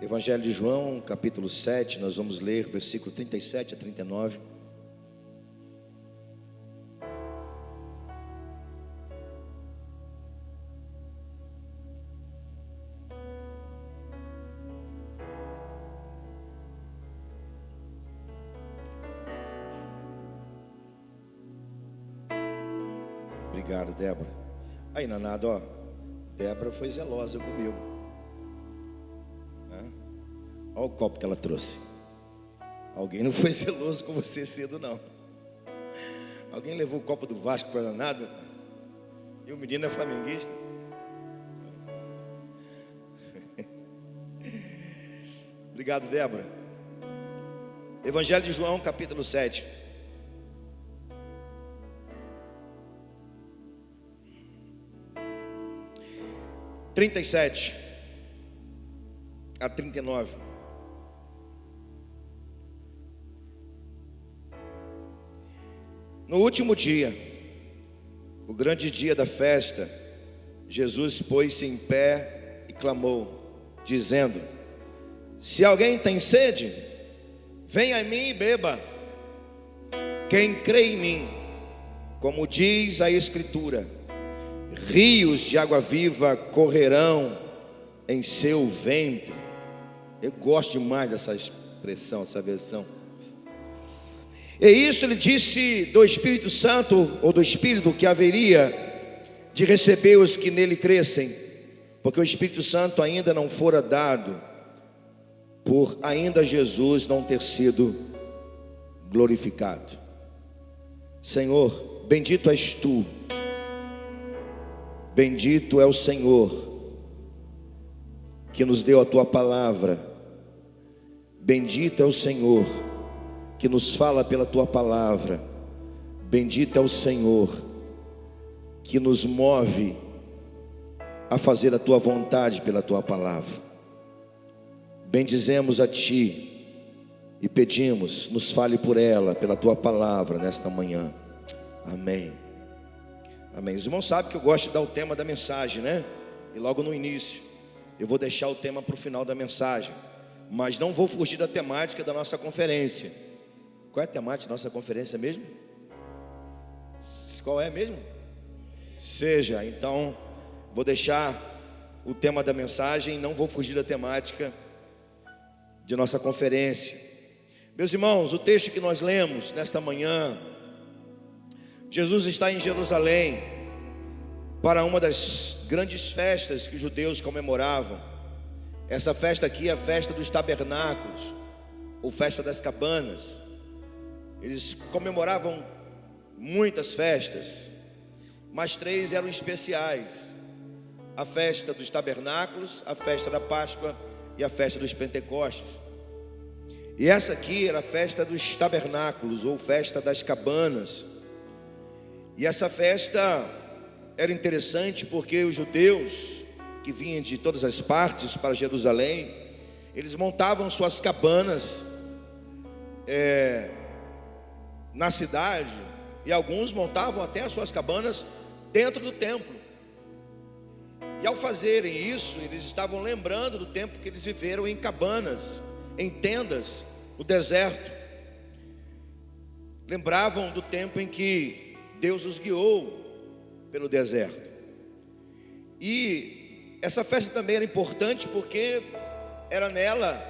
Evangelho de João, capítulo 7, nós vamos ler versículo 37 a 39. Obrigado, Débora. Aí, Nanado, ó, Débora foi zelosa comigo. Olha o copo que ela trouxe. Alguém não foi zeloso com você cedo, não. Alguém levou o copo do Vasco para Nanado? E o menino é flamenguista. Obrigado, Débora. Evangelho de João, capítulo 7. (37 a 39). No último dia, o grande dia da festa, Jesus pôs-se em pé e clamou, dizendo: se alguém tem sede, venha a mim e beba. Quem crê em mim, como diz a Escritura, rios de água viva correrão em seu ventre. Eu gosto demais dessa expressão, essa versão. E isso ele disse do Espírito Santo, ou do Espírito que haveria de receber os que nele crescem, porque o Espírito Santo ainda não fora dado, por ainda Jesus não ter sido glorificado. Senhor, bendito és tu, bendito é o Senhor que nos deu a tua palavra, bendito é o Senhor que nos fala pela tua palavra, bendito é o Senhor que nos move a fazer a tua vontade pela tua palavra. Bendizemos a ti e pedimos, nos fale por ela, pela tua palavra nesta manhã. Amém. Amém. Os irmãos sabem que eu gosto de dar o tema da mensagem, né? E logo no início eu vou deixar o tema para o final da mensagem, mas não vou fugir da temática da nossa conferência. Qual é a temática da nossa conferência mesmo? Qual é mesmo? Seja. Então vou deixar o tema da mensagem e não vou fugir da temática de nossa conferência. Meus irmãos, o texto que nós lemos nesta manhã, Jesus está em Jerusalém para uma das grandes festas que os judeus comemoravam. Essa festa aqui é a festa dos tabernáculos, ou festa das cabanas. Eles comemoravam muitas festas, mas três eram especiais: a festa dos tabernáculos, a festa da Páscoa e a festa dos Pentecostes. E essa aqui era a festa dos tabernáculos, ou festa das cabanas. E essa festa era interessante porque os judeus que vinham de todas as partes para Jerusalém, eles montavam suas cabanas na cidade, e alguns montavam até as suas cabanas dentro do templo. E ao fazerem isso, eles estavam lembrando do tempo que eles viveram em cabanas, em tendas, no deserto. Lembravam do tempo em que Deus os guiou pelo deserto. E essa festa também era importante porque era nela,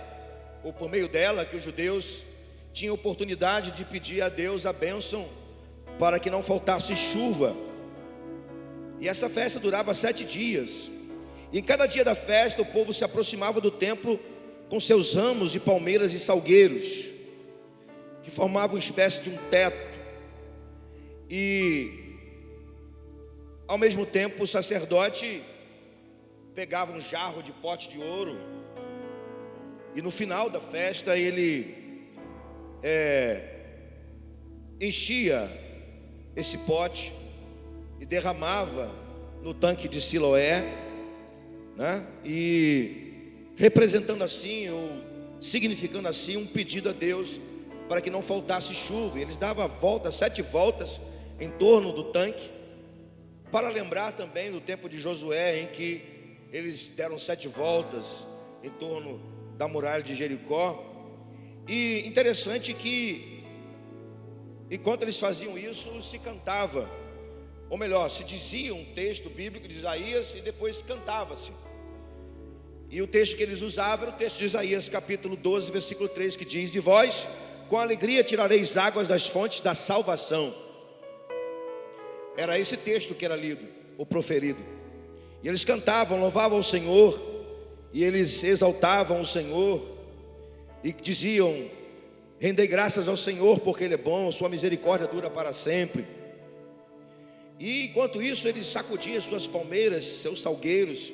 ou por meio dela, que os judeus tinham oportunidade de pedir a Deus a bênção para que não faltasse chuva. E essa festa durava 7 dias. E em cada dia da festa o povo se aproximava do templo com seus ramos de palmeiras e salgueiros, que formavam uma espécie de um teto. E ao mesmo tempo o sacerdote pegava um jarro de pote de ouro, e no final da festa ele enchia esse pote e derramava no tanque de Siloé, né? E representando assim, ou significando assim, um pedido a Deus para que não faltasse chuva. Eles davam a volta, 7 voltas em torno do tanque, para lembrar também do tempo de Josué, em que eles deram 7 voltas em torno da muralha de Jericó. E interessante que, enquanto eles faziam isso, se cantava, ou melhor, se dizia um texto bíblico de Isaías e depois cantava-se. E o texto que eles usavam era o texto de Isaías capítulo 12, versículo 3, que diz: de vós, com alegria tirareis águas das fontes da salvação. Era esse texto que era lido ou proferido. E eles cantavam, louvavam o Senhor, e eles exaltavam o Senhor, e diziam: rendei graças ao Senhor, porque Ele é bom, sua misericórdia dura para sempre. E enquanto isso, eles sacudiam suas palmeiras, seus salgueiros.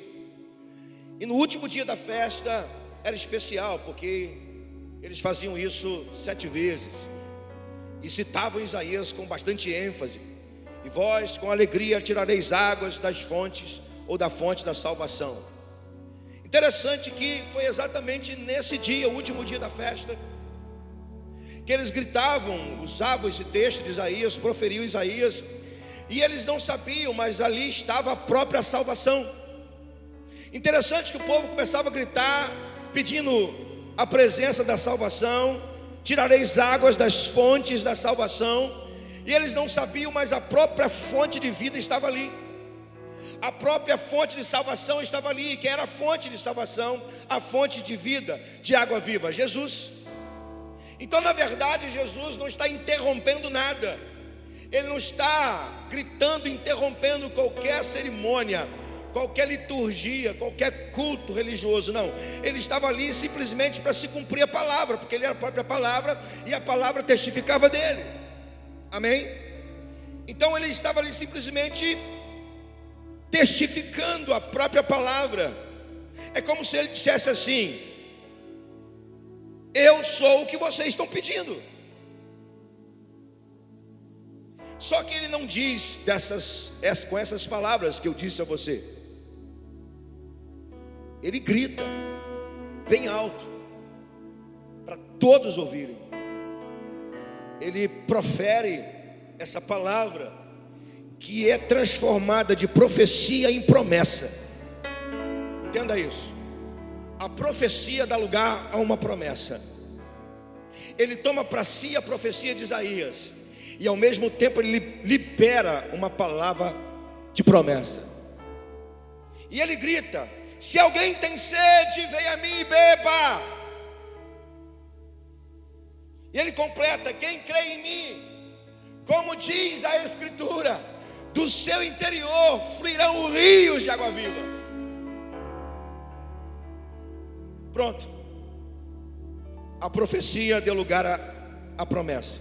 E no último dia da festa era especial, porque eles faziam isso 7 vezes, e citavam Isaías com bastante ênfase: e vós com alegria tirareis águas das fontes, ou da fonte da salvação. Interessante que foi exatamente nesse dia, o último dia da festa, que eles gritavam, usavam esse texto de Isaías, proferiam Isaías, e eles não sabiam, mas ali estava a própria salvação. Interessante que o povo começava a gritar, pedindo a presença da salvação: tirareis águas das fontes da salvação. E eles não sabiam, mas a própria fonte de vida estava ali. A própria fonte de salvação estava ali. Que era a fonte de salvação, a fonte de vida, de água viva? Jesus. Então, na verdade, Jesus não está interrompendo nada. Ele não está gritando, interrompendo qualquer cerimônia, qualquer liturgia, qualquer culto religioso. Não, ele estava ali simplesmente para se cumprir a palavra, porque ele era a própria palavra, e a palavra testificava dele. Amém? Então ele estava ali simplesmente testificando a própria palavra. É como se ele dissesse assim: eu sou o que vocês estão pedindo. Só que ele não diz com essas palavras que eu disse a você. Ele grita bem alto, para todos ouvirem. Ele profere essa palavra, que é transformada de profecia em promessa. Entenda isso. A profecia dá lugar a uma promessa. Ele toma para si a profecia de Isaías, e ao mesmo tempo ele libera uma palavra de promessa. E ele grita: se alguém tem sede, venha a mim e beba. E ele completa: quem crê em mim, como diz a Escritura, do seu interior fluirão rios de água viva. Pronto. A profecia deu lugar à promessa.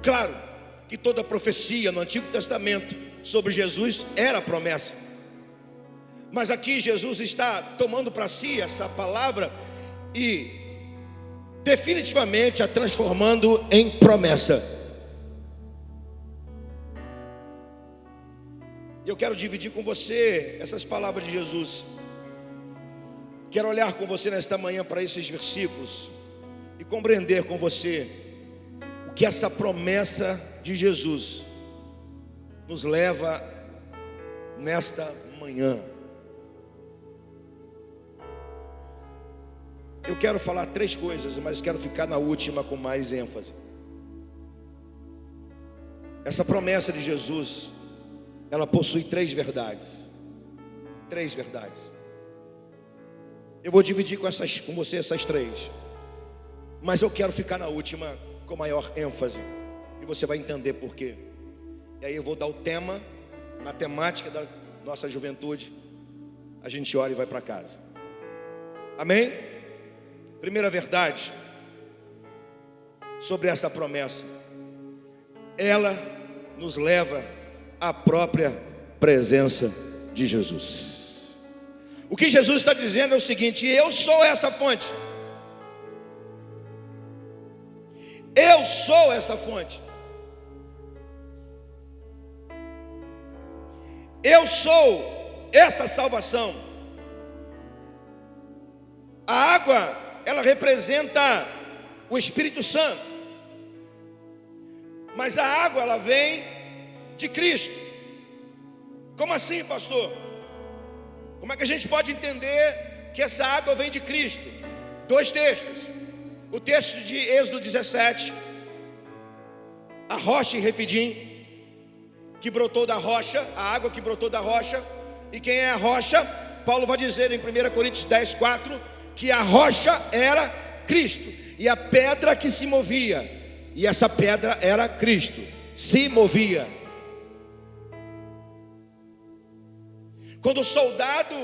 Claro que toda profecia no Antigo Testamento sobre Jesus era promessa, mas aqui Jesus está tomando para si essa palavra e definitivamente a transformando em promessa. E eu quero dividir com você essas palavras de Jesus. Quero olhar com você nesta manhã para esses versículos e compreender com você o que essa promessa de Jesus nos leva nesta manhã. Eu quero falar 3 coisas, mas quero ficar na última com mais ênfase. Essa promessa de Jesus, ela possui 3 verdades. 3 verdades. Eu vou dividir com você essas 3, mas eu quero ficar na última com maior ênfase, e você vai entender por quê. E aí eu vou dar o tema, na temática da nossa juventude. A gente ora e vai para casa. Amém? Primeira verdade sobre essa promessa: ela nos leva à própria presença de Jesus. O que Jesus está dizendo é o seguinte: eu sou essa fonte. Eu sou essa fonte. Eu sou essa salvação. A água, ela representa o Espírito Santo, mas a água, ela vem de Cristo. Como assim, pastor? Como é que a gente pode entender que essa água vem de Cristo? Dois textos. O texto de Êxodo 17, a rocha em Refidim, que brotou da rocha, a água que brotou da rocha. E quem é a rocha? Paulo vai dizer em 1 Coríntios 10, 4, que a rocha era Cristo, e a pedra que se movia, e essa pedra era Cristo, se movia. Quando o soldado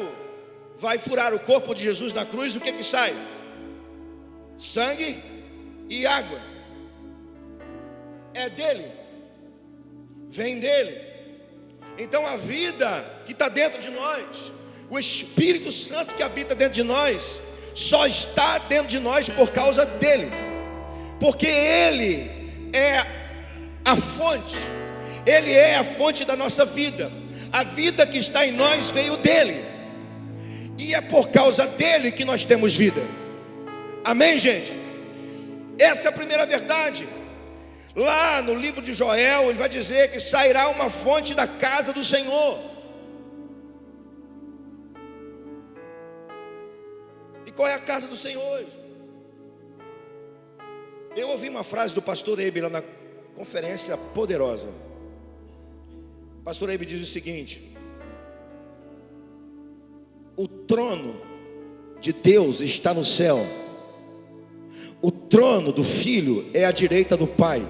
vai furar o corpo de Jesus na cruz, o que sai? Sangue e água. É dele, vem dele. Então a vida que está dentro de nós, o Espírito Santo que habita dentro de nós, só está dentro de nós por causa dele, porque ele é a fonte, ele é a fonte da nossa vida. A vida que está em nós veio dele, e é por causa dele que nós temos vida. Amém, gente? Essa é a primeira verdade. Lá no livro de Joel, ele vai dizer que sairá uma fonte da casa do Senhor. E qual é a casa do Senhor hoje? Eu ouvi uma frase do pastor Eibe lá na conferência poderosa. O pastor Eibe diz o seguinte: o trono de Deus está no céu, o trono do Filho é à direita do Pai.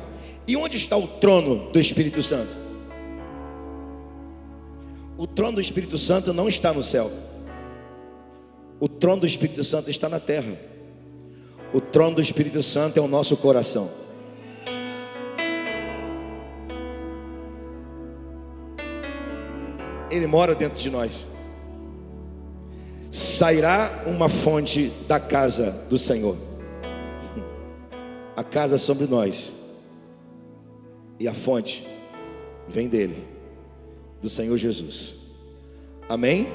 E onde está o trono do Espírito Santo? O trono do Espírito Santo não está no céu. O trono do Espírito Santo está na terra. O trono do Espírito Santo é o nosso coração. Ele mora dentro de nós. Sairá uma fonte da casa do Senhor. A casa sobre nós, e a fonte vem dele, do Senhor Jesus. Amém?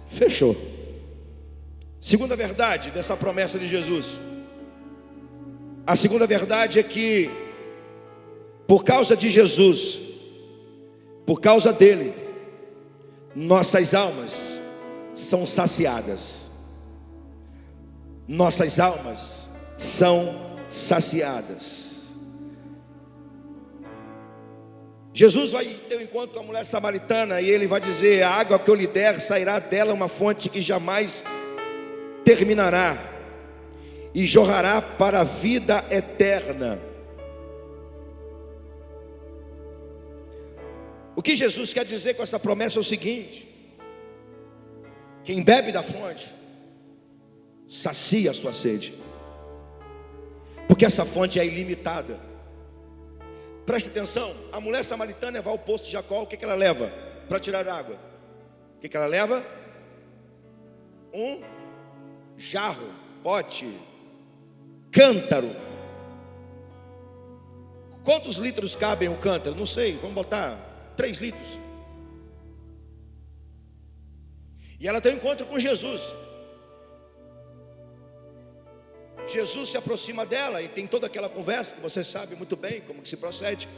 Fechou. Segunda verdade dessa promessa de Jesus. A segunda verdade é que, por causa de Jesus, por causa dele, nossas almas são saciadas. Nossas almas são saciadas. Jesus vai ter um encontro com a mulher samaritana, e ele vai dizer: a água que eu lhe der, sairá dela uma fonte que jamais terminará, e jorrará para a vida eterna. O que Jesus quer dizer com essa promessa é o seguinte: quem bebe da fonte sacia a sua sede, porque essa fonte é ilimitada. Preste atenção, a mulher samaritana vai ao poço de Jacó. O que ela leva para tirar água? O que ela leva? Um jarro, pote, cântaro. Quantos litros cabem o cântaro? Não sei, vamos botar 3 litros. E ela tem um encontro com Jesus. Jesus se aproxima dela e tem toda aquela conversa que você sabe muito bem como que se procede.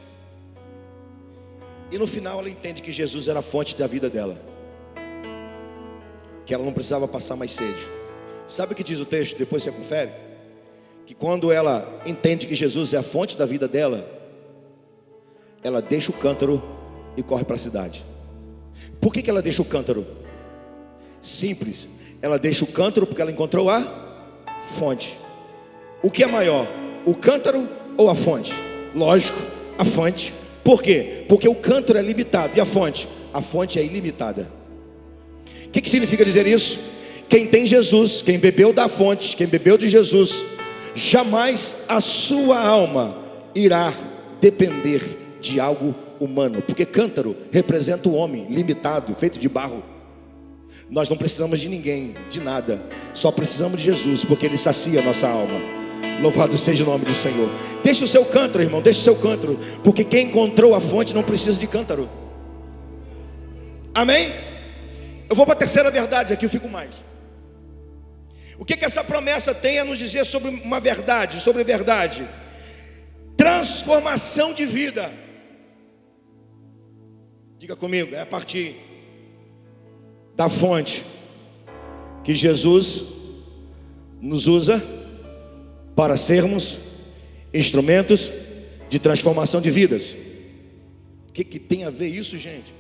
E no final ela entende que Jesus era a fonte da vida dela, que ela não precisava passar mais sede. Sabe o que diz o texto? Depois você confere. Que quando ela entende que Jesus é a fonte da vida dela, ela deixa o cântaro e corre para a cidade. Por que ela deixa o cântaro? Simples, ela deixa o cântaro porque ela encontrou a fonte. O que é maior, o cântaro ou a fonte? Lógico, a fonte. Por quê? Porque o cântaro é limitado, e a fonte? A fonte é ilimitada. O que significa dizer isso? Quem tem Jesus, quem bebeu da fonte, quem bebeu de Jesus, jamais a sua alma irá depender de algo humano, porque cântaro representa o homem limitado, feito de barro. Nós não precisamos de ninguém, de nada, só precisamos de Jesus, porque Ele sacia a nossa alma. Louvado seja o nome do Senhor. Deixa o seu cântaro, irmão, deixa o seu cântaro, porque quem encontrou a fonte não precisa de cântaro. Amém? Eu vou para a terceira verdade, aqui eu fico mais. O que essa promessa tem a nos dizer sobre uma verdade, sobre verdade? Transformação de vida. Diga comigo, é a partir da fonte que Jesus nos usa para sermos instrumentos de transformação de vidas. O que tem a ver isso, gente?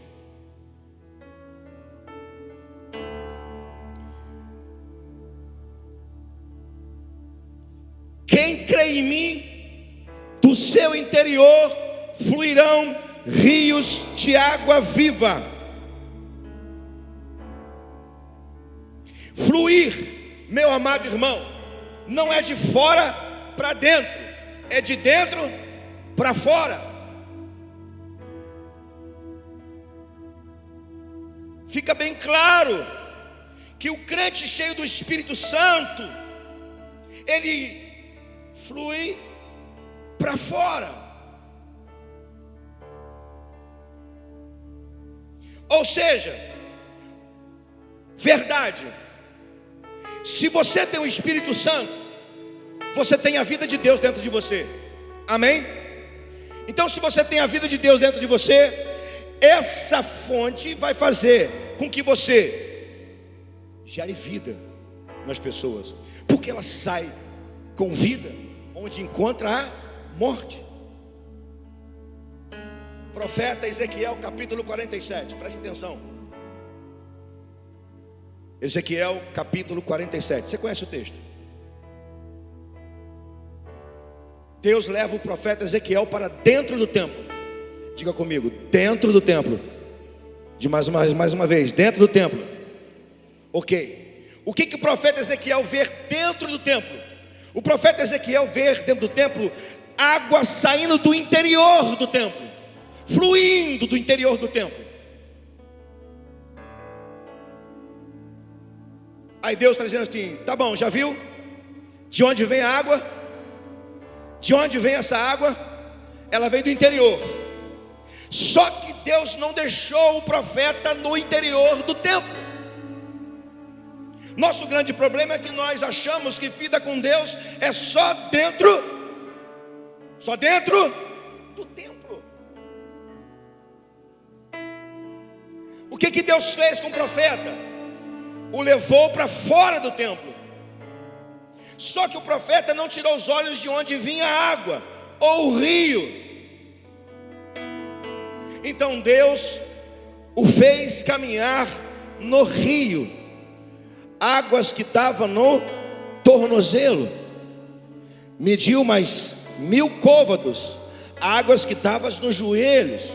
Quem crê em mim, do seu interior fluirão rios de água viva. Fluir, meu amado irmão, não é de fora para dentro, é de dentro para fora. Fica bem claro que o crente cheio do Espírito Santo, ele flui para fora. Ou seja, verdade, se você tem o Espírito Santo, você tem a vida de Deus dentro de você. Amém? Então, se você tem a vida de Deus dentro de você, essa fonte vai fazer com que você gere vida nas pessoas, porque ela sai com vida onde encontra a morte. Profeta Ezequiel capítulo 47, preste atenção. Ezequiel capítulo 47, você conhece o texto? Deus leva o profeta Ezequiel para dentro do templo. Diga comigo, dentro do templo. Mais uma vez, dentro do templo. Ok. O que o profeta Ezequiel vê dentro do templo? O profeta Ezequiel vê dentro do templo água saindo do interior do templo, fluindo do interior do templo. Aí Deus está dizendo assim: tá bom, já viu? De onde vem a água? De onde vem essa água? Ela vem do interior. Só que Deus não deixou o profeta no interior do templo. Nosso grande problema é que nós achamos que vida com Deus é só dentro do templo. O que Deus fez com o profeta? O levou para fora do templo. Só que o profeta não tirou os olhos de onde vinha a água, ou o rio. Então Deus o fez caminhar no rio, águas que estavam no tornozelo. Mediu mais 1000 côvados, águas que estavam nos joelhos.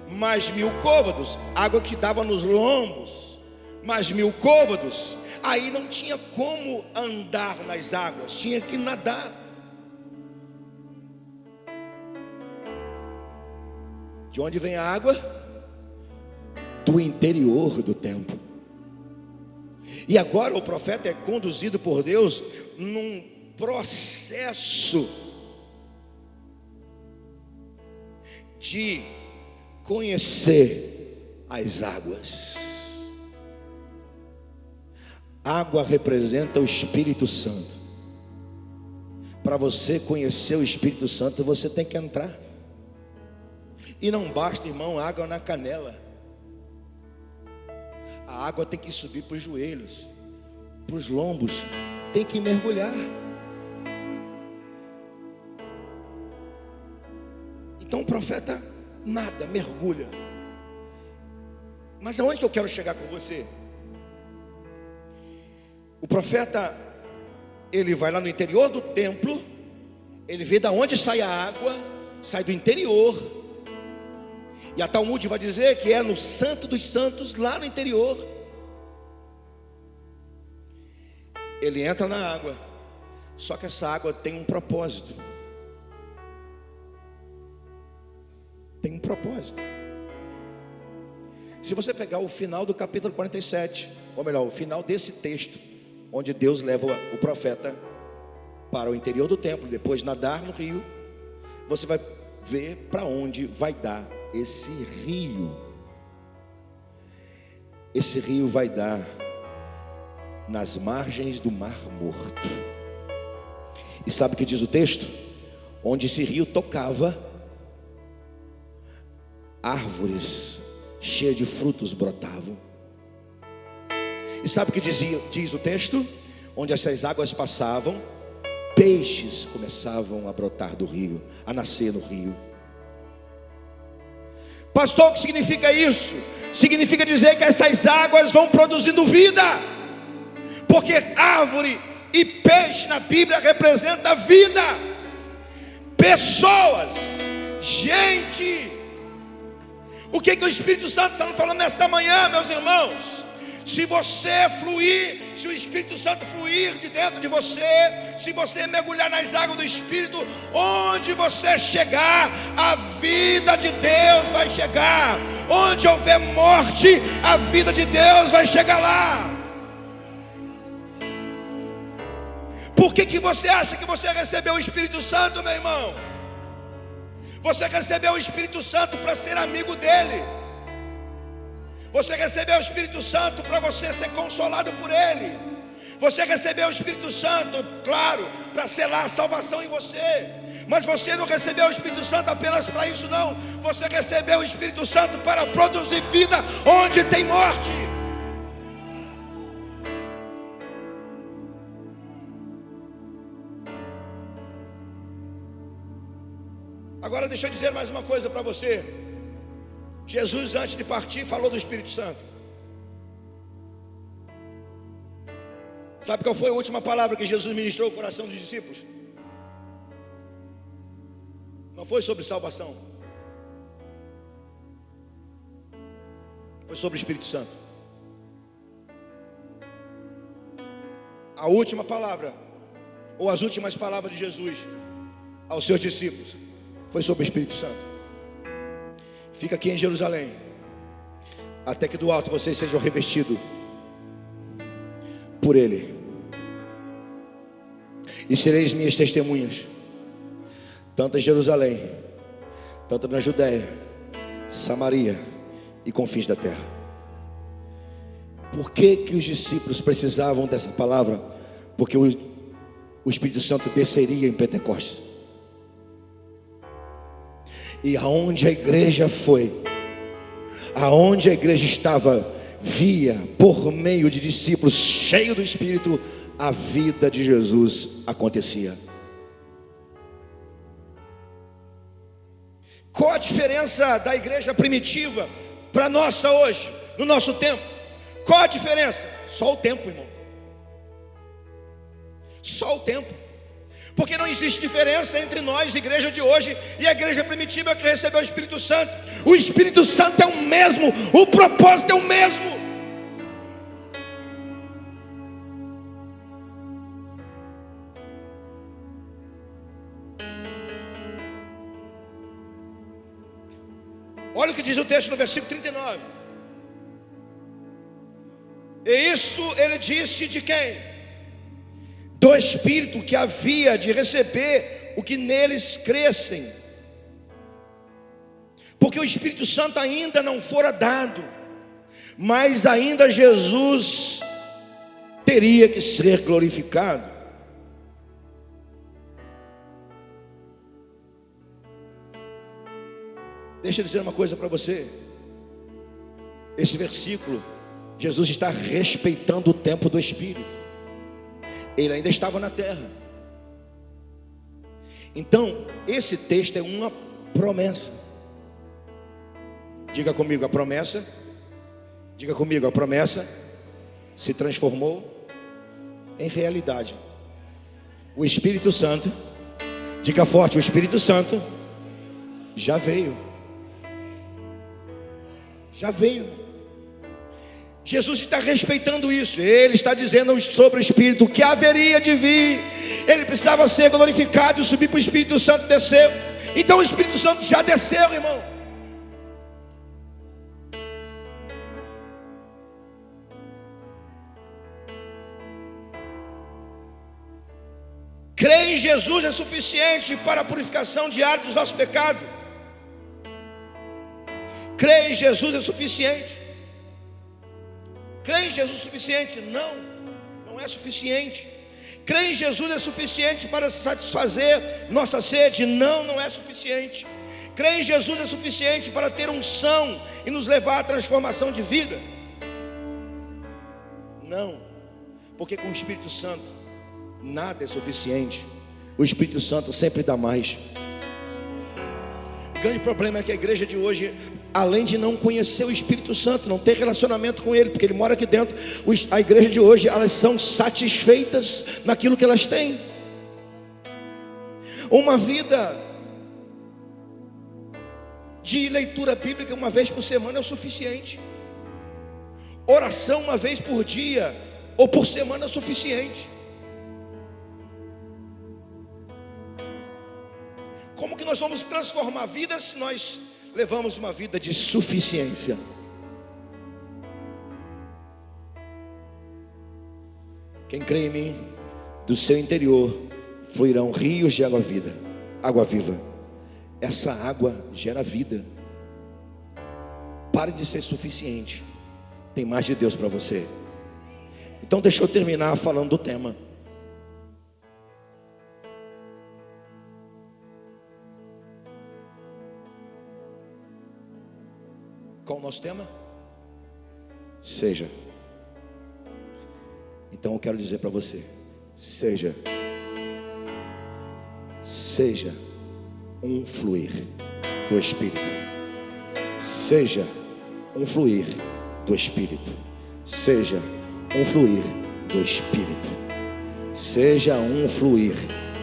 Mais 1000 côvados, água que dava nos lombos. Mais 1000 côvados. Aí não tinha como andar nas águas, tinha que nadar. De onde vem a água? Do interior do templo. E agora o profeta é conduzido por Deus num processo de conhecer as águas. Água representa o Espírito Santo. Para você conhecer o Espírito Santo, você tem que entrar. E não basta, irmão, água na canela. A água tem que subir para os joelhos, para os lombos, tem que mergulhar. Então o profeta nada, mergulha. Mas aonde que eu quero chegar com você? O profeta, ele vai lá no interior do templo, ele vê da onde sai a água, sai do interior. E a Talmud vai dizer que é no Santo dos Santos, lá no interior. Ele entra na água, só que essa água tem um propósito. Tem um propósito. Se você pegar o final do capítulo 47, ou melhor, o final desse texto, onde Deus leva o profeta para o interior do templo, depois nadar no rio, você vai ver para onde vai dar esse rio. Esse rio vai dar nas margens do Mar Morto. E sabe o que diz o texto? Onde esse rio tocava, árvores cheias de frutos brotavam. E sabe o que diz o texto? onde essas águas passavam, peixes começavam a brotar do rio, a nascer no rio. Pastor, o que significa isso? Significa dizer que essas águas vão produzindo vida, porque árvore e peixe na Bíblia representa vida, pessoas, gente. O que o Espírito Santo está falando nesta manhã, meus irmãos? Se você fluir, se o Espírito Santo fluir de dentro de você, se você mergulhar nas águas do Espírito, onde você chegar, a vida de Deus vai chegar. Onde houver morte, a vida de Deus vai chegar lá. Por que você acha que você recebeu o Espírito Santo, meu irmão? Você recebeu o Espírito Santo para ser amigo dele. Você recebeu o Espírito Santo para você ser consolado por ele. Você recebeu o Espírito Santo, claro, para selar a salvação em você. Mas você não recebeu o Espírito Santo apenas para isso, não. Você recebeu o Espírito Santo para produzir vida onde tem morte. Agora deixa eu dizer mais uma coisa para você. Jesus, antes de partir, falou do Espírito Santo. Sabe qual foi a última palavra que Jesus ministrou ao coração dos discípulos? Não foi sobre salvação, foi sobre o Espírito Santo. A última palavra, ou as últimas palavras de Jesus aos seus discípulos, foi sobre o Espírito Santo. Fica aqui em Jerusalém, até que do alto vocês sejam revestidos por Ele, e sereis minhas testemunhas, tanto em Jerusalém, tanto na Judéia, Samaria e confins da terra. Por que os discípulos precisavam dessa palavra? Porque o Espírito Santo desceria em Pentecostes. E aonde a igreja foi, aonde a igreja estava, via por meio de discípulos cheios do Espírito, a vida de Jesus acontecia. Qual a diferença da igreja primitiva para a nossa hoje, no nosso tempo? Qual a diferença? Só o tempo, irmão. Só o tempo. Porque não existe diferença entre nós, igreja de hoje, e a igreja primitiva que recebeu o Espírito Santo. O Espírito Santo é o mesmo, o propósito é o mesmo. Olha o que diz o texto no versículo 39. E isso ele disse de quem? Do Espírito que havia de receber o que neles crescem. Porque o Espírito Santo ainda não fora dado, mas ainda Jesus teria que ser glorificado. Deixa eu dizer uma coisa para você. Esse versículo, Jesus está respeitando o tempo do Espírito. Ele ainda estava na terra. Então, esse texto é uma promessa. Diga comigo, a promessa. Diga comigo, a promessa se transformou em realidade. O Espírito Santo, diga forte, o Espírito Santo já veio. Já veio. Jesus está respeitando isso. Ele está dizendo sobre o Espírito que haveria de vir. Ele precisava ser glorificado e subir para o Espírito Santo descer. Então o Espírito Santo já desceu, irmão. Crer em Jesus é suficiente para a purificação diária dos nossos pecados. Crer em Jesus é suficiente. Crer em Jesus é suficiente? Não, não é suficiente. Crer em Jesus é suficiente para satisfazer nossa sede? Não, não é suficiente. Crer em Jesus é suficiente para ter unção e nos levar à transformação de vida? Não, Porque com o Espírito Santo nada é suficiente. O Espírito Santo sempre dá mais. O grande problema é que a igreja de hoje, além de não conhecer o Espírito Santo, não ter relacionamento com Ele, porque Ele mora aqui dentro, a igreja de hoje, elas são satisfeitas naquilo que elas têm. Uma vida de leitura bíblica uma vez por semana é o suficiente. Oração uma vez por dia ou por semana é o suficiente. Como que nós vamos transformar vidas se nós levamos uma vida de suficiência? Quem crê em mim, do seu interior fluirão rios de água vida, água viva. Essa água gera vida. Pare de ser suficiente. Tem mais de Deus para você. Então deixa eu terminar falando do tema. Qual o nosso tema? Seja. Então eu quero dizer para você: seja um fluir do Espírito. Seja um fluir do Espírito. Seja um fluir do Espírito. Seja um fluir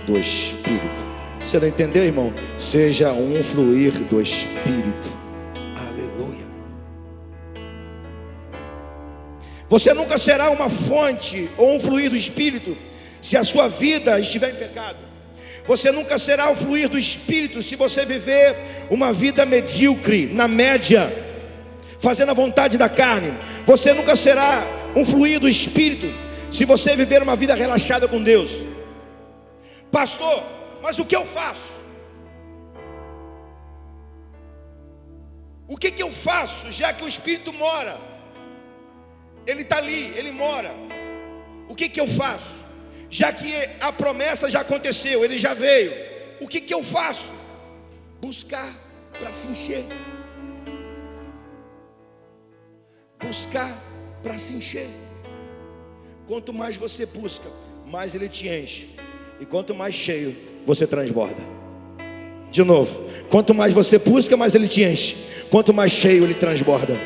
do Espírito. Você não entendeu, irmão? Seja um fluir do Espírito. Aleluia. Você nunca será uma fonte ou um fluir do Espírito se a sua vida estiver em pecado. Você nunca será o fluir do Espírito se você viver uma vida medíocre, na média, fazendo a vontade da carne. Você nunca será um fluir do Espírito se você viver uma vida relaxada com Deus. Pastor, mas o que eu faço? O que eu faço, já que o Espírito mora? Ele está ali, ele mora. O que eu faço? Já que a promessa já aconteceu, ele já veio. O que eu faço? Buscar para se encher. Buscar para se encher. Quanto mais você busca, mais ele te enche. E quanto mais cheio, você transborda. De novo, quanto mais você busca, mais ele te enche. Quanto mais cheio, ele transborda.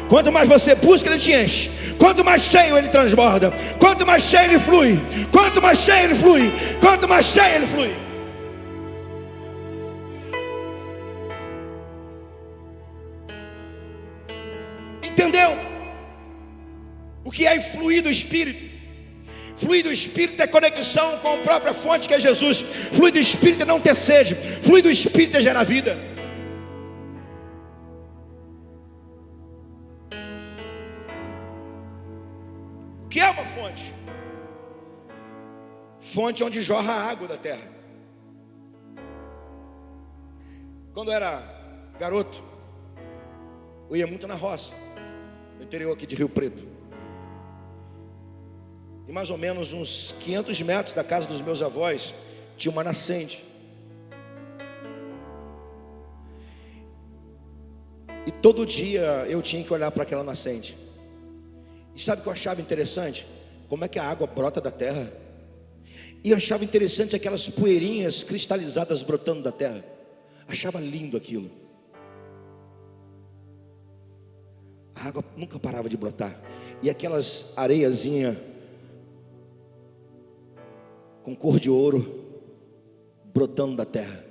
Quanto mais você busca, ele te enche. Quanto mais cheio, ele transborda. Quanto mais cheio, ele flui. Quanto mais cheio, ele flui. Quanto mais cheio, ele flui. Entendeu? O que é fluir do Espírito? Fluir do Espírito é conexão com a própria fonte que é Jesus. Fluir do Espírito é não ter sede. Fluir do Espírito é gerar vida. O que é uma fonte? Fonte onde jorra a água da terra. Quando eu era garoto, eu ia muito na roça, no interior aqui de Rio Preto. E mais ou menos uns 500 metros da casa dos meus avós tinha uma nascente. E todo dia eu tinha que olhar para aquela nascente. E sabe o que eu achava interessante? Como é que a água brota da terra. E eu achava interessante aquelas poeirinhas cristalizadas brotando da terra. Achava lindo aquilo. A água nunca parava de brotar. E aquelas areiazinhas com cor de ouro brotando da terra.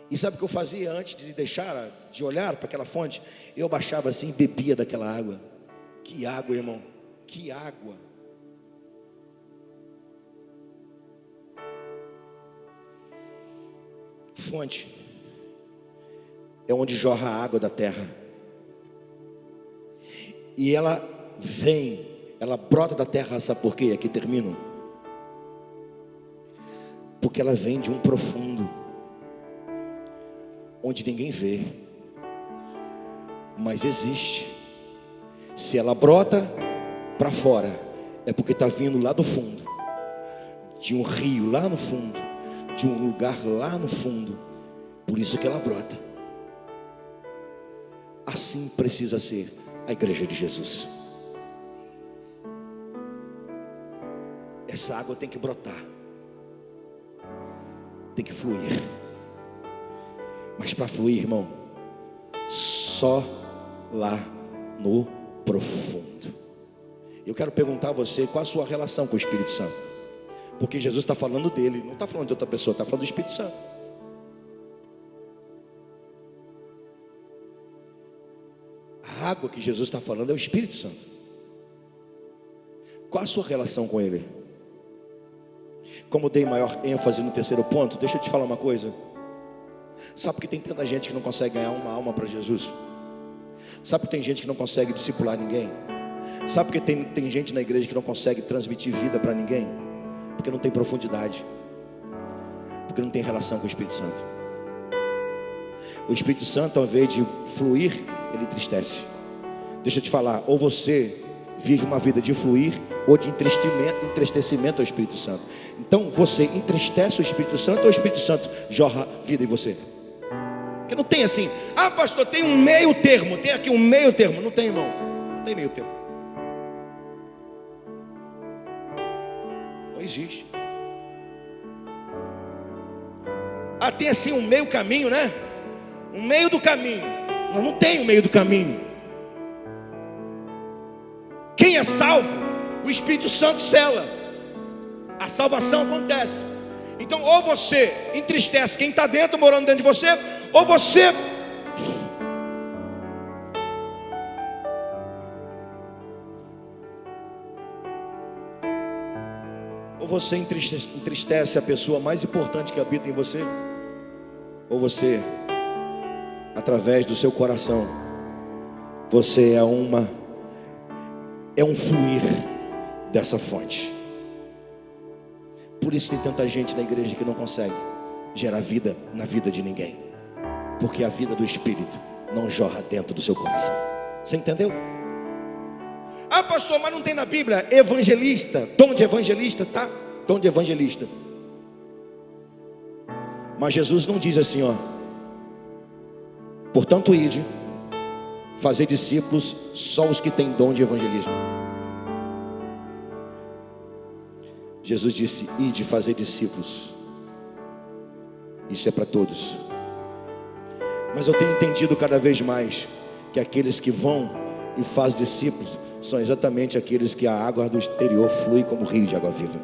E sabe o que eu fazia antes de deixar de olhar para aquela fonte? Eu baixava assim e bebia daquela água. Que água, irmão, que água. Fonte é onde jorra a água da terra. E ela vem, ela brota da terra, sabe por quê? Aqui termino. Porque ela vem de um profundo, onde ninguém vê, mas existe. Se ela brota para fora, é porque está vindo lá do fundo, de um rio lá no fundo, de um lugar lá no fundo. Por isso que ela brota. Assim precisa ser a igreja de Jesus. essa água tem que brotar, tem que fluir. Mas para fluir, irmão, só lá no profundo. Eu quero perguntar a você, qual a sua relação com o Espírito Santo? Porque Jesus está falando dele, não está falando de outra pessoa, está falando do Espírito Santo. A água que Jesus está falando é o Espírito Santo. Qual a sua relação com ele? Como eu dei maior ênfase no terceiro ponto, deixa eu te falar uma coisa. Sabe por que tem tanta gente que não consegue ganhar uma alma para Jesus? Sabe por que tem gente que não consegue discipular ninguém? Sabe por que tem gente na igreja que não consegue transmitir vida para ninguém? Porque não tem profundidade, porque não tem relação com o Espírito Santo. O Espírito Santo, ao invés de fluir, ele entristece. Deixa eu te falar, ou você vive uma vida de fluir ou de entristecimento ao Espírito Santo. Então você entristece o Espírito Santo ou o Espírito Santo jorra vida em você? Porque não tem assim, pastor, tem um meio termo, tem aqui um meio termo. Não tem, irmão, não tem meio termo. Não existe. Tem assim um meio caminho, né? Um meio do caminho. Não tem um meio do caminho. Quem é salvo, o Espírito Santo sela. A salvação acontece. Então, ou você entristece quem está dentro, morando dentro de você, ou você entristece a pessoa mais importante que habita em você, ou você, através do seu coração, você é um fluir dessa fonte. Por isso tem tanta gente na igreja que não consegue gerar vida na vida de ninguém, porque a vida do Espírito não jorra dentro do seu coração. Você entendeu? Pastor, mas não tem na Bíblia evangelista, dom de evangelista, tá? Dom de evangelista. Mas Jesus não diz assim, portanto ide, fazer discípulos só os que têm dom de evangelismo. Jesus disse, ide fazer discípulos. Isso é para todos. Mas eu tenho entendido cada vez mais que aqueles que vão e fazem discípulos são exatamente aqueles que a água do exterior flui como rio de água viva.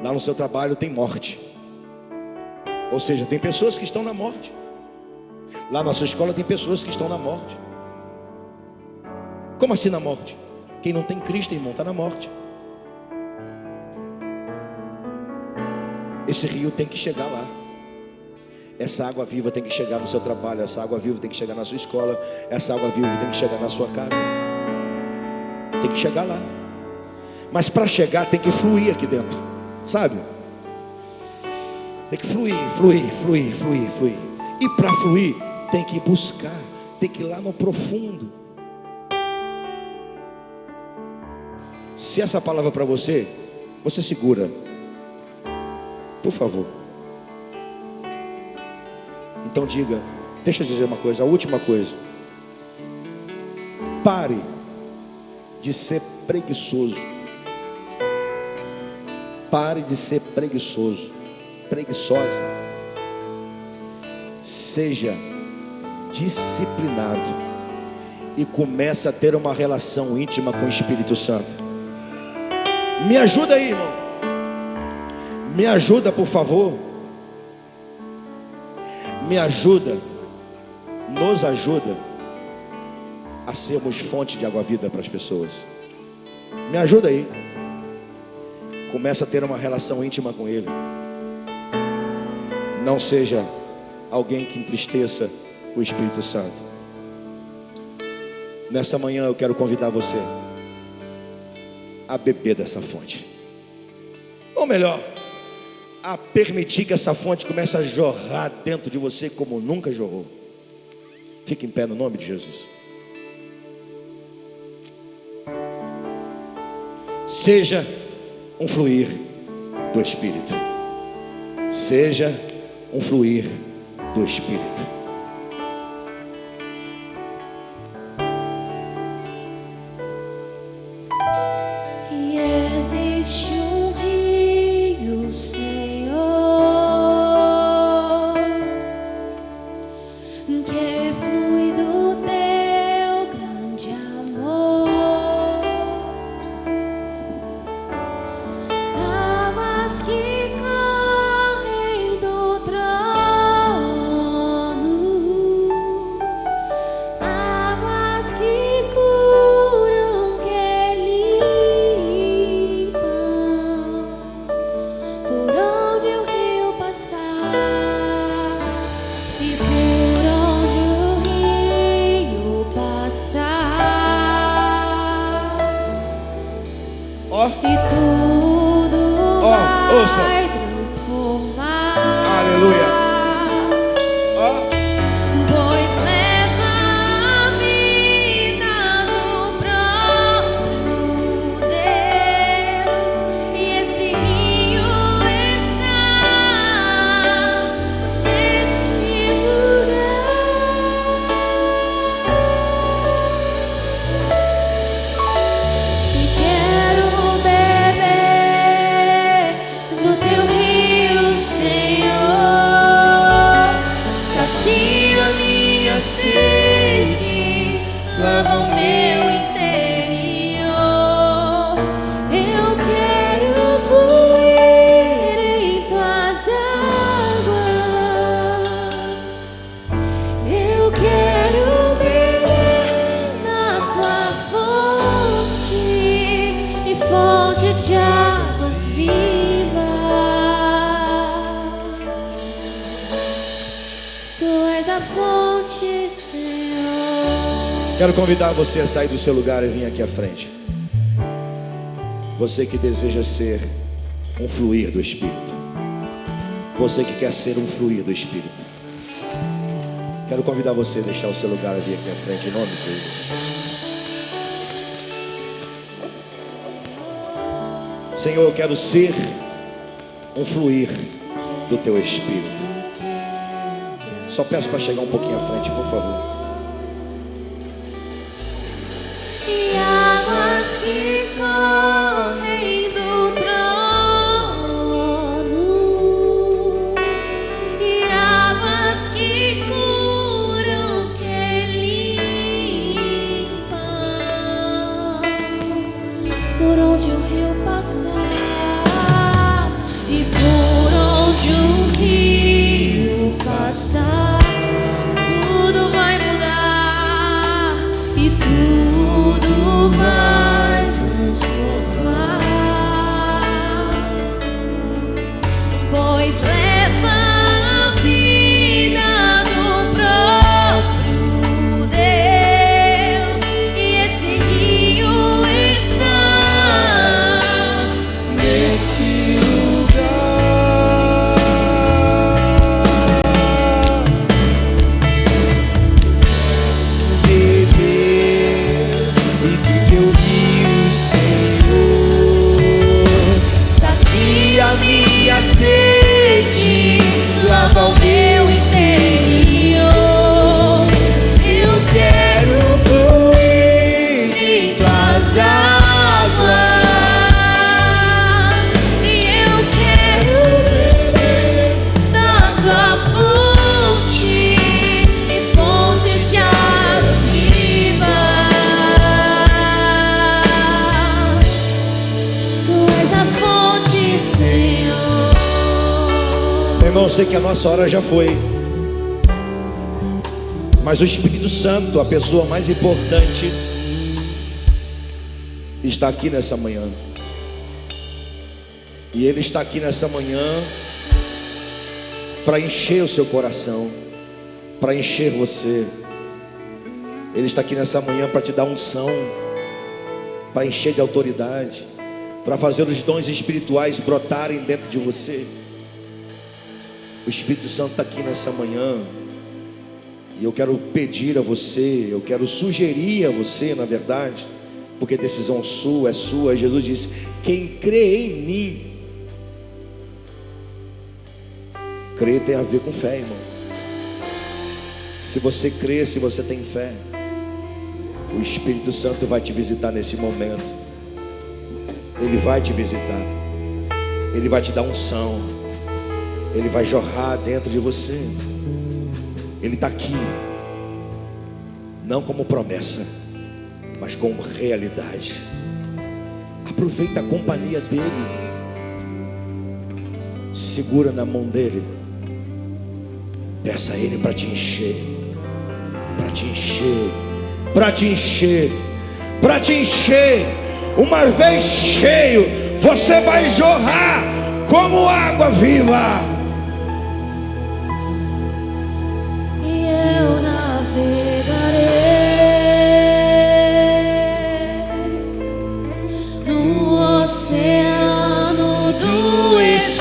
Lá no seu trabalho tem morte, ou seja, tem pessoas que estão na morte. Lá na sua escola tem pessoas que estão na morte. Como assim na morte? Quem não tem Cristo, irmão, está na morte. Esse rio tem que chegar lá. Essa água viva tem que chegar no seu trabalho. Essa água viva tem que chegar na sua escola. Essa água viva tem que chegar na sua casa. Tem que chegar lá. Mas para chegar tem que fluir aqui dentro, sabe? Tem que fluir. E para fluir tem que buscar, tem que ir lá no profundo. Se essa palavra para você, você segura, por favor. Então diga, deixa eu dizer uma coisa, a última coisa. Pare de ser preguiçoso. Pare de ser preguiçoso, preguiçosa. Seja disciplinado e comece a ter uma relação íntima com o Espírito Santo. Me ajuda aí, irmão. Me ajuda, por favor. Me ajuda, nos ajuda a sermos fonte de água-vida para as pessoas. Me ajuda aí. Começa a ter uma relação íntima com Ele. Não seja alguém que entristeça o Espírito Santo. Nessa manhã eu quero convidar você a beber dessa fonte. Ou melhor, a permitir que essa fonte comece a jorrar dentro de você como nunca jorrou. Fique em pé no nome de Jesus. Seja um fluir do Espírito. Seja um fluir do Espírito. Ouça. Aleluia. Pois leva a vida do próprio Deus, e esse rio está neste lugar. E quero beber no teu rio, Senhor. Sacia minha sede, lava o meu interior. Eu quero fluir em tuas águas. Eu quero beber na tua fonte, e fonte de águas vivas. Tu és a fonte, Senhor. Quero convidar você a sair do seu lugar e vir aqui à frente. Você que deseja ser um fluir do Espírito. Você que quer ser um fluir do Espírito. Quero convidar você a deixar o seu lugar e vir aqui à frente, em nome de Jesus. Senhor, eu quero ser um fluir do teu Espírito. Só peço para chegar um pouquinho à frente, por favor. E águas que correm do trono, e águas que curam, que limpam, por onde o rio passar, e por onde o rio passar, tudo vai mudar e tudo vai transformar. Pois leva a vida do próprio Deus, e esse rio está nesse lugar. Beber e do teu rio, Senhor. Sacia minha sede, lava o meu interior. Eu quero fluir em tuas águas, e eu quero beber da tua fonte, e fonte de águas vivas. Tu és a fonte, Senhor. Meu irmão, eu sei que a nossa hora já foi. Mas o Espírito Santo, a pessoa mais importante, está aqui nessa manhã. E Ele está aqui nessa manhã para encher o seu coração, para encher você. Ele está aqui nessa manhã para te dar unção, para encher de autoridade, para fazer os dons espirituais brotarem dentro de você. O Espírito Santo está aqui nessa manhã. E eu quero pedir a você, eu quero sugerir a você, na verdade, porque decisão sua é sua. Jesus disse: quem crê em mim. Crer tem a ver com fé, irmão. Se você crê, se você tem fé, o Espírito Santo vai te visitar nesse momento. Ele vai te visitar. Ele vai te dar unção. Ele vai jorrar dentro de você. Ele está aqui, não como promessa, mas como realidade. Aproveita a companhia dele. Segura na mão dele. Peça a ele para te encher, para te encher, para te encher, para te encher. Uma vez cheio, você vai jorrar como água viva. Oceano do Espírito.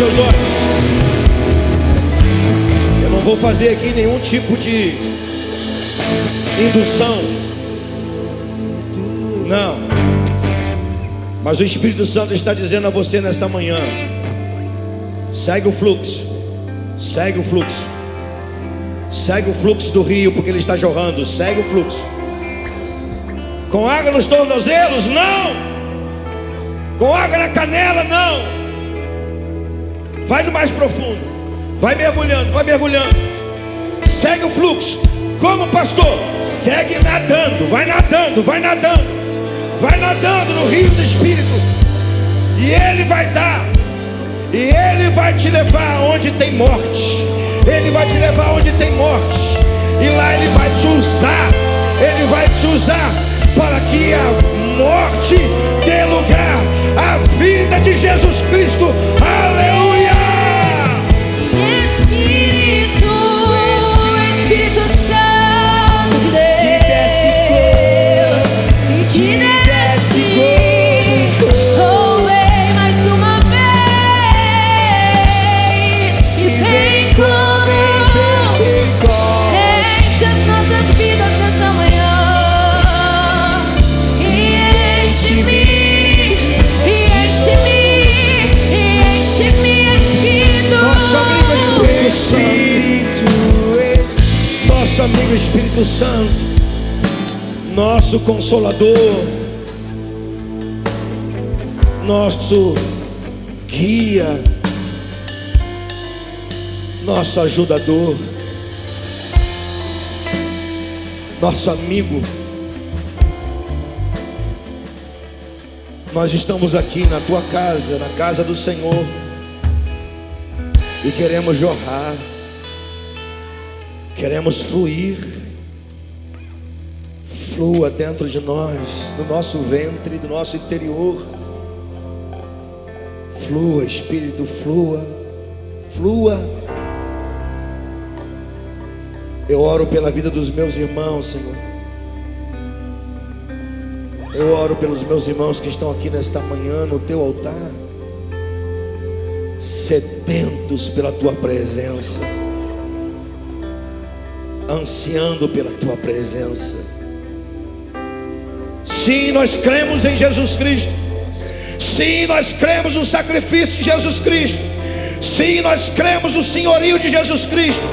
seus olhos. Eu não vou fazer aqui nenhum tipo de indução. Não. Mas o Espírito Santo está dizendo a você nesta manhã: segue o fluxo. Segue o fluxo. Segue o fluxo do rio, porque ele está jorrando. Segue o fluxo. Com água nos tornozelos? Não. Com água na canela? Não. Vai no mais profundo. Vai mergulhando, vai mergulhando. Segue o fluxo. Como, pastor? Segue nadando. Vai nadando, vai nadando. Vai nadando no rio do Espírito. E ele vai dar. E ele vai te levar onde tem morte. Ele vai te levar onde tem morte. E lá ele vai te usar. Ele vai te usar para que a morte dê lugar à vida de Jesus Cristo. Aleluia! Espírito Santo de Deus, e que desce, oh, vem mais uma vez, e vem como enche as nossas vidas nessa manhã, e enche-me, e enche-me, e enche-me, Espírito. Nosso amigo Espírito Santo, nosso Consolador, nosso guia, nosso ajudador, nosso amigo. Nós estamos aqui na tua casa, na casa do Senhor, e queremos jorrar. Queremos fluir. Flua dentro de nós, do nosso ventre, do nosso interior. Flua, Espírito, flua. Flua. Eu oro pela vida dos meus irmãos, Senhor. Eu oro pelos meus irmãos que estão aqui nesta manhã no teu altar, sedentos pela tua presença, ansiando pela tua presença. Sim, nós cremos em Jesus Cristo. Sim, nós cremos no sacrifício de Jesus Cristo. Sim, nós cremos no senhorio de Jesus Cristo.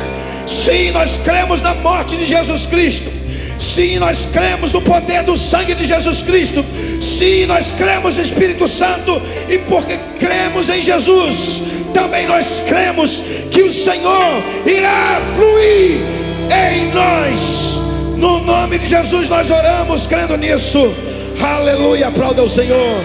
Sim, nós cremos na morte de Jesus Cristo. Sim, nós cremos no poder do sangue de Jesus Cristo. Sim, nós cremos no Espírito Santo. E porque cremos em Jesus, também nós cremos que o Senhor irá fluir em nós. No nome de Jesus nós oramos crendo nisso. Aleluia, aplauda o Senhor.